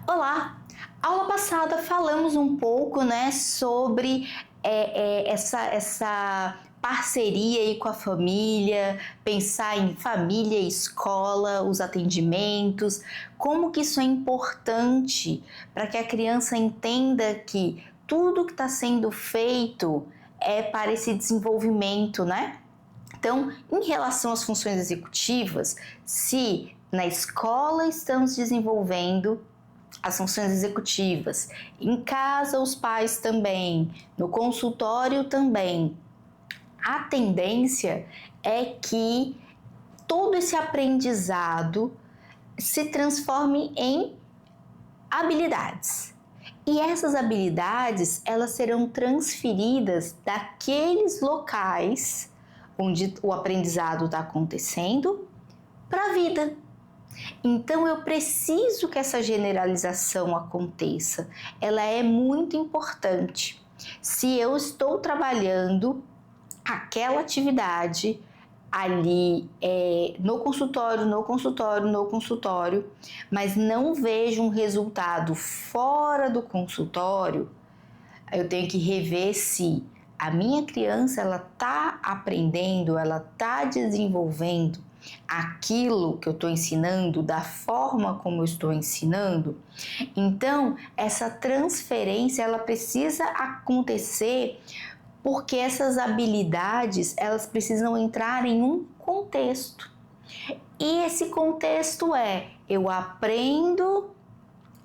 Olá! Aula passada falamos um pouco, sobre essa parceria aí com a família, pensar em família e escola, os atendimentos, como que isso é importante para que a criança entenda que tudo que está sendo feito é para esse desenvolvimento, né? Então, em relação às funções executivas, se na escola estamos desenvolvendo as funções executivas, em casa os pais também, no consultório também, a tendência é que todo esse aprendizado se transforme em habilidades. E essas habilidades, elas serão transferidas daqueles locais onde o aprendizado está acontecendo para a vida. Então eu preciso que essa generalização aconteça. Ela é muito importante. Se eu estou trabalhando aquela atividade ali no consultório, mas não vejo um resultado fora do consultório, eu tenho que rever se a minha criança ela está aprendendo, ela está desenvolvendo aquilo que eu estou ensinando da forma como eu estou ensinando. Então, essa transferência ela precisa acontecer porque essas habilidades elas precisam entrar em um contexto. E esse contexto eu aprendo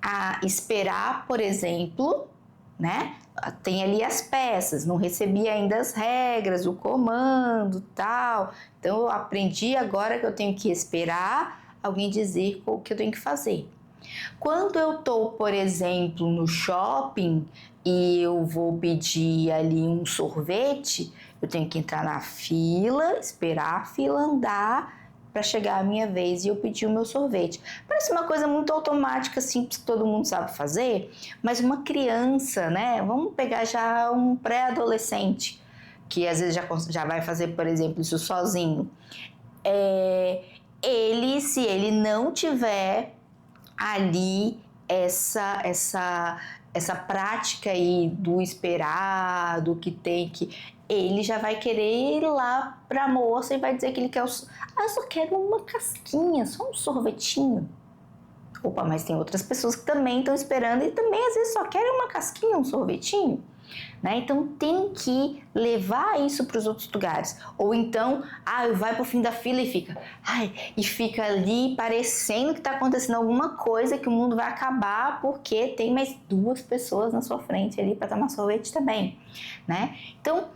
a esperar, por exemplo, né? Tem ali as peças, não recebi ainda as regras, o comando, tal. Então eu aprendi agora que eu tenho que esperar alguém dizer o que eu tenho que fazer. Quando eu estou, por exemplo, no shopping e eu vou pedir ali um sorvete, eu tenho que entrar na fila, esperar a fila andar para chegar a minha vez e eu pedir o meu sorvete. Parece uma coisa muito automática, simples, que todo mundo sabe fazer, mas uma criança, né? Vamos pegar já um pré-adolescente, que às vezes já vai fazer, por exemplo, isso sozinho. Se ele não tiver ali essa prática aí do esperar, do que tem que... Ele já vai querer ir lá pra moça e vai dizer que ele quer... eu só quero uma casquinha, só um sorvetinho. Opa, mas tem outras pessoas que também estão esperando e também às vezes só querem uma casquinha, um sorvetinho. Né? Então tem que levar isso para os outros lugares. Ou então, vai para o fim da fila e fica ali parecendo que está acontecendo alguma coisa, que o mundo vai acabar porque tem mais duas pessoas na sua frente ali para tomar sorvete também. Né? Então,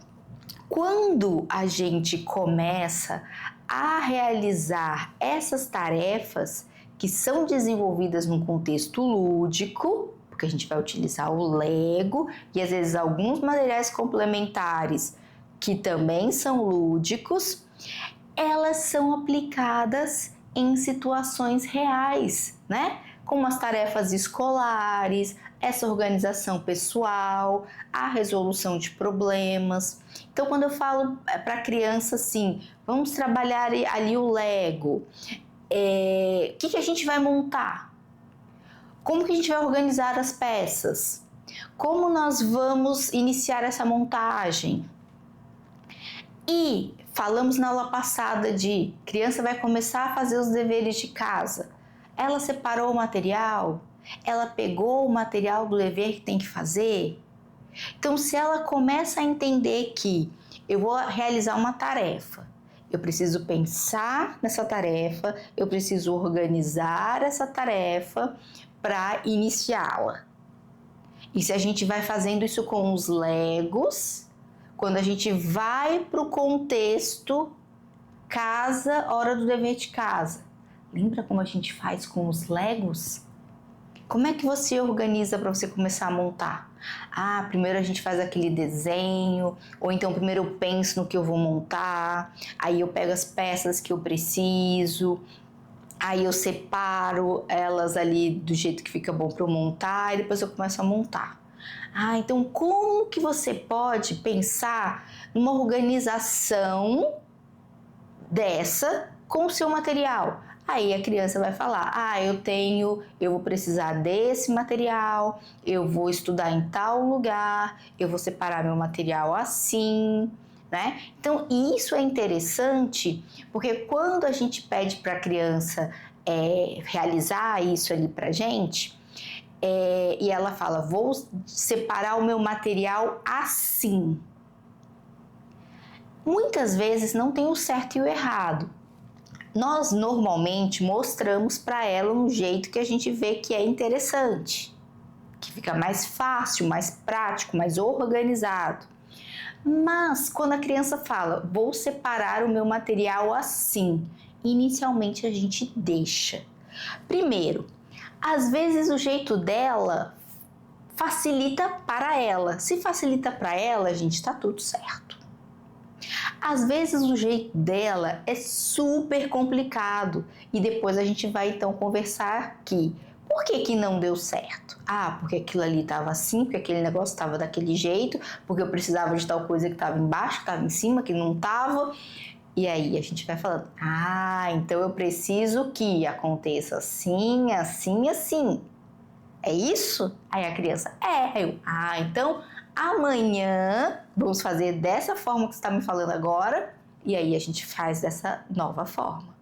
quando a gente começa a realizar essas tarefas que são desenvolvidas num contexto lúdico, porque a gente vai utilizar o Lego e às vezes alguns materiais complementares que também são lúdicos, elas são aplicadas em situações reais, né? Como as tarefas escolares, essa organização pessoal, a resolução de problemas. Então, quando eu falo para a criança assim, vamos trabalhar ali o Lego, o que a gente vai montar? Como que a gente vai organizar as peças? Como nós vamos iniciar essa montagem? E falamos na aula passada de criança vai começar a fazer os deveres de casa. Ela separou o material? Ela pegou o material do dever que tem que fazer? Então, se ela começa a entender que eu vou realizar uma tarefa, eu preciso pensar nessa tarefa, eu preciso organizar essa tarefa para iniciá-la. E se a gente vai fazendo isso com os Legos, quando a gente vai para o contexto casa, hora do dever de casa, lembra como a gente faz com os Legos? Como é que você organiza para você começar a montar? Primeiro a gente faz aquele desenho, ou então primeiro eu penso no que eu vou montar, aí eu pego as peças que eu preciso, aí eu separo elas ali do jeito que fica bom para eu montar e depois eu começo a montar. Então como que você pode pensar numa organização dessa com o seu material. Aí a criança vai falar, eu vou precisar desse material, eu vou estudar em tal lugar, eu vou separar meu material assim, né? Então isso é interessante, porque quando a gente pede para a criança realizar isso ali pra gente, e ela fala, vou separar o meu material assim. Muitas vezes não tem o certo e o errado. Nós normalmente mostramos para ela um jeito que a gente vê que é interessante, que fica mais fácil, mais prático, mais organizado. Mas quando a criança fala, vou separar o meu material assim, inicialmente a gente deixa. Primeiro, às vezes o jeito dela facilita para ela. Se facilita para ela, gente, tá tudo certo. Às vezes o jeito dela é super complicado e depois a gente vai então conversar aqui. Por que não deu certo? Porque aquilo ali estava assim, porque aquele negócio estava daquele jeito, porque eu precisava de tal coisa que estava embaixo, que estava em cima, que não estava. E aí a gente vai falando, então eu preciso que aconteça assim, assim, assim. É isso? Aí a criança, então amanhã vamos fazer dessa forma que você está me falando agora, e aí a gente faz dessa nova forma.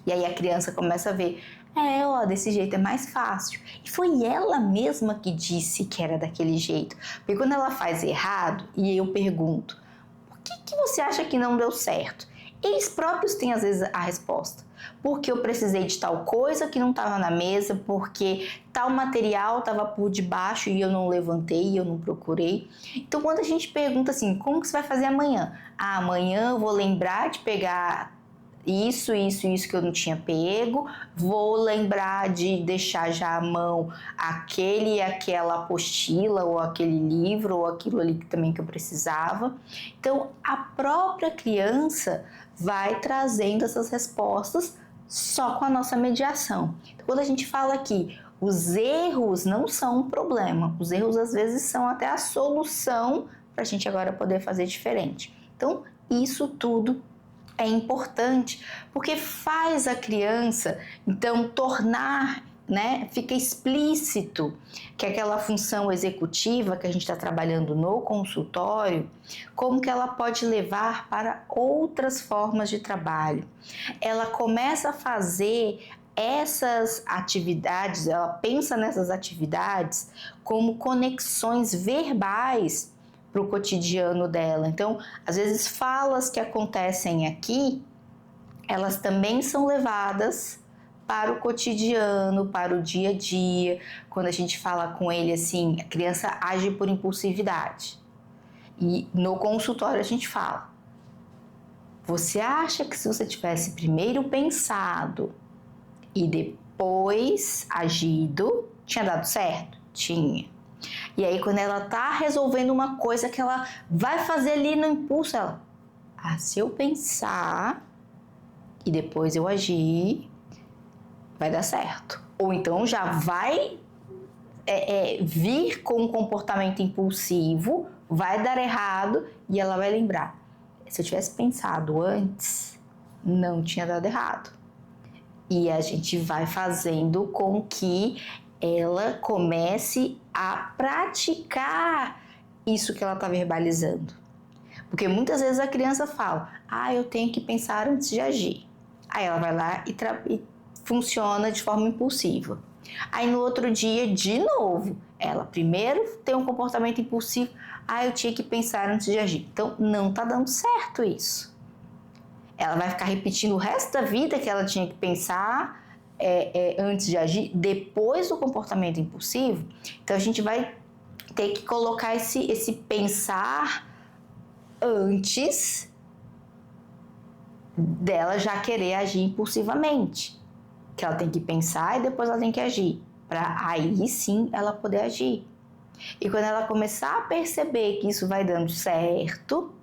E aí a criança começa a ver, desse jeito é mais fácil. E foi ela mesma que disse que era daquele jeito. Porque quando ela faz errado, e eu pergunto, por que você acha que não deu certo? Eles próprios têm às vezes a resposta. Porque eu precisei de tal coisa que não estava na mesa, porque tal material estava por debaixo e eu não levantei, eu não procurei. Então quando a gente pergunta assim, como que você vai fazer amanhã? Amanhã eu vou lembrar de pegar isso que eu não tinha pego, vou lembrar de deixar já à mão aquela apostila ou aquele livro ou aquilo ali também que eu precisava. Então a própria criança vai trazendo essas respostas só com a nossa mediação. Então, quando a gente fala aqui, os erros não são um problema, os erros às vezes são até a solução para a gente agora poder fazer diferente. Então isso tudo é importante porque faz a criança então tornar, fica explícito que aquela função executiva que a gente está trabalhando no consultório, como que ela pode levar para outras formas de trabalho. Ela começa a fazer essas atividades, ela pensa nessas atividades como conexões verbais para o cotidiano dela. Então, às vezes falas que acontecem aqui, elas também são levadas para o cotidiano, para o dia a dia. Quando a gente fala com ele assim, a criança age por impulsividade. E no consultório a gente fala, você acha que se você tivesse primeiro pensado e depois agido, tinha dado certo? Tinha. E aí quando ela tá resolvendo uma coisa que ela vai fazer ali no impulso, ela, se eu pensar e depois eu agir, vai dar certo. Ou então já vai vir com um comportamento impulsivo, vai dar errado e ela vai lembrar. Se eu tivesse pensado antes, não tinha dado errado. E a gente vai fazendo com que ela comece a praticar isso que ela está verbalizando. Porque muitas vezes a criança fala, eu tenho que pensar antes de agir. Aí ela vai lá e funciona de forma impulsiva. Aí no outro dia, de novo, ela primeiro tem um comportamento impulsivo, eu tinha que pensar antes de agir. Então não está dando certo isso. Ela vai ficar repetindo o resto da vida que ela tinha que pensar antes de agir, depois do comportamento impulsivo. Então a gente vai ter que colocar esse pensar antes dela já querer agir impulsivamente. Que ela tem que pensar e depois ela tem que agir, para aí sim ela poder agir. E quando ela começar a perceber que isso vai dando certo,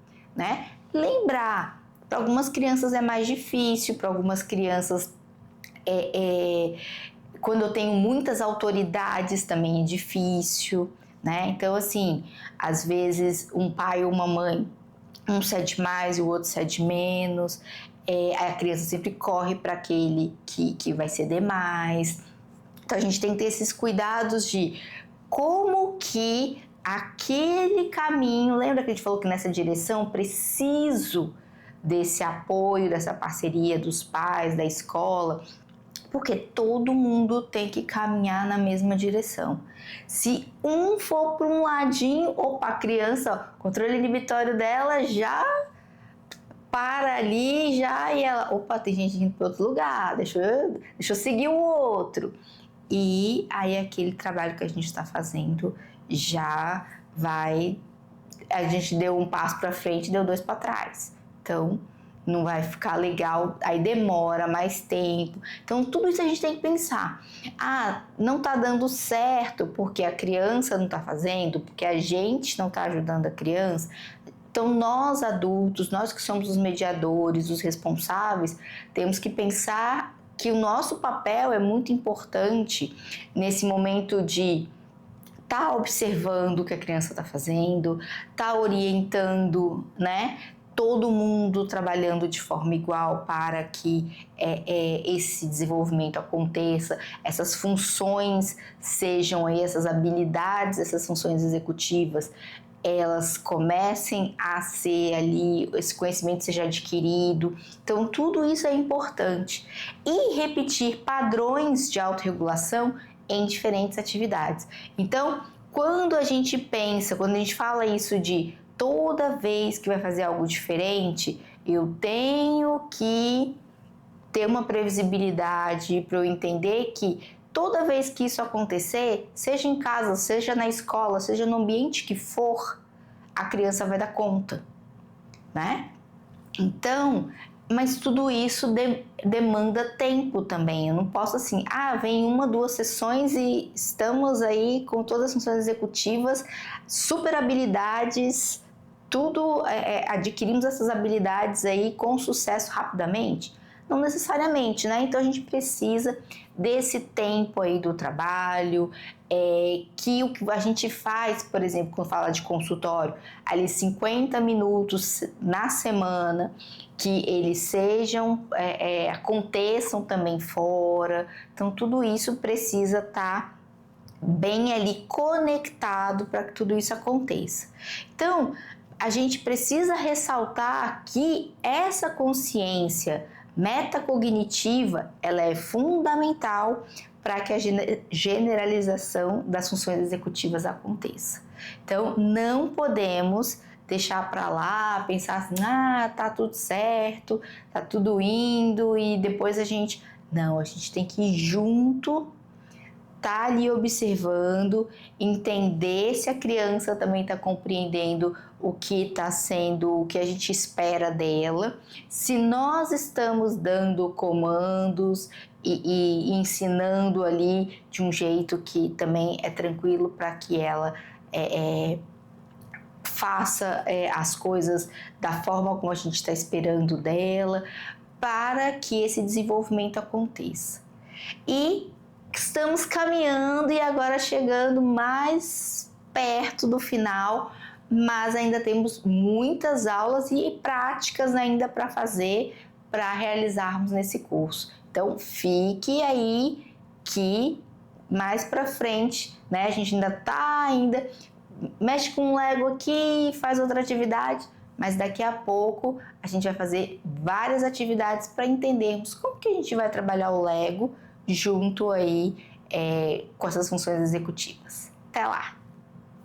lembrar, para algumas crianças é mais difícil, para algumas crianças quando eu tenho muitas autoridades também é difícil, Então, assim, às vezes um pai ou uma mãe, um cede mais e o outro cede menos. a criança sempre corre para aquele que vai ceder mais. Então a gente tem que ter esses cuidados de como que aquele caminho, lembra que a gente falou que nessa direção preciso desse apoio, dessa parceria dos pais, da escola, porque todo mundo tem que caminhar na mesma direção. Se um for para um ladinho, opa, a criança, o controle inibitório dela já para ali, já, e ela, opa, tem gente indo para outro lugar, deixa eu seguir o outro. E aí aquele trabalho que a gente está fazendo já vai, a gente deu um passo para frente, deu 2 para trás. Então não vai ficar legal, aí demora mais tempo. Então tudo isso a gente tem que pensar. Não tá dando certo porque a criança não tá fazendo, porque a gente não tá ajudando a criança. Então nós adultos, nós que somos os mediadores, os responsáveis, temos que pensar que o nosso papel é muito importante nesse momento de estar observando o que a criança está fazendo, estar orientando, né? Todo mundo trabalhando de forma igual para que esse desenvolvimento aconteça, essas funções sejam aí, essas habilidades, essas funções executivas, elas comecem a ser ali, esse conhecimento seja adquirido. Então, tudo isso é importante. E repetir padrões de autorregulação em diferentes atividades. Então, quando a gente pensa, quando a gente fala isso de toda vez que vai fazer algo diferente, eu tenho que ter uma previsibilidade para eu entender que toda vez que isso acontecer, seja em casa, seja na escola, seja no ambiente que for, a criança vai dar conta, né? Então, mas tudo isso demanda tempo também. Eu não posso assim, vem 1, 2 sessões e estamos aí com todas as funções executivas, super habilidades, tudo, adquirimos essas habilidades aí com sucesso rapidamente. Não necessariamente, né? Então a gente precisa desse tempo aí do trabalho, que o que a gente faz, por exemplo, quando fala de consultório, ali 50 minutos na semana, que eles sejam, aconteçam também fora. Então tudo isso precisa estar bem ali conectado para que tudo isso aconteça. Então a gente precisa ressaltar que essa consciência metacognitiva, ela é fundamental para que a generalização das funções executivas aconteça. Então, não podemos deixar para lá, pensar assim, tá tudo certo, tá tudo indo, e depois a gente... Não, a gente tem que ir junto, tá ali observando, entender se a criança também está compreendendo o que está sendo, o que a gente espera dela, se nós estamos dando comandos e ensinando ali de um jeito que também é tranquilo para que ela faça as coisas da forma como a gente está esperando dela, para que esse desenvolvimento aconteça. E estamos caminhando e agora chegando mais perto do final, mas ainda temos muitas aulas e práticas ainda para fazer, para realizarmos nesse curso. Então fique aí que mais para frente, né? A gente ainda mexe com um Lego aqui, faz outra atividade, mas daqui a pouco a gente vai fazer várias atividades para entendermos como que a gente vai trabalhar o Lego junto aí com essas funções executivas. Até lá!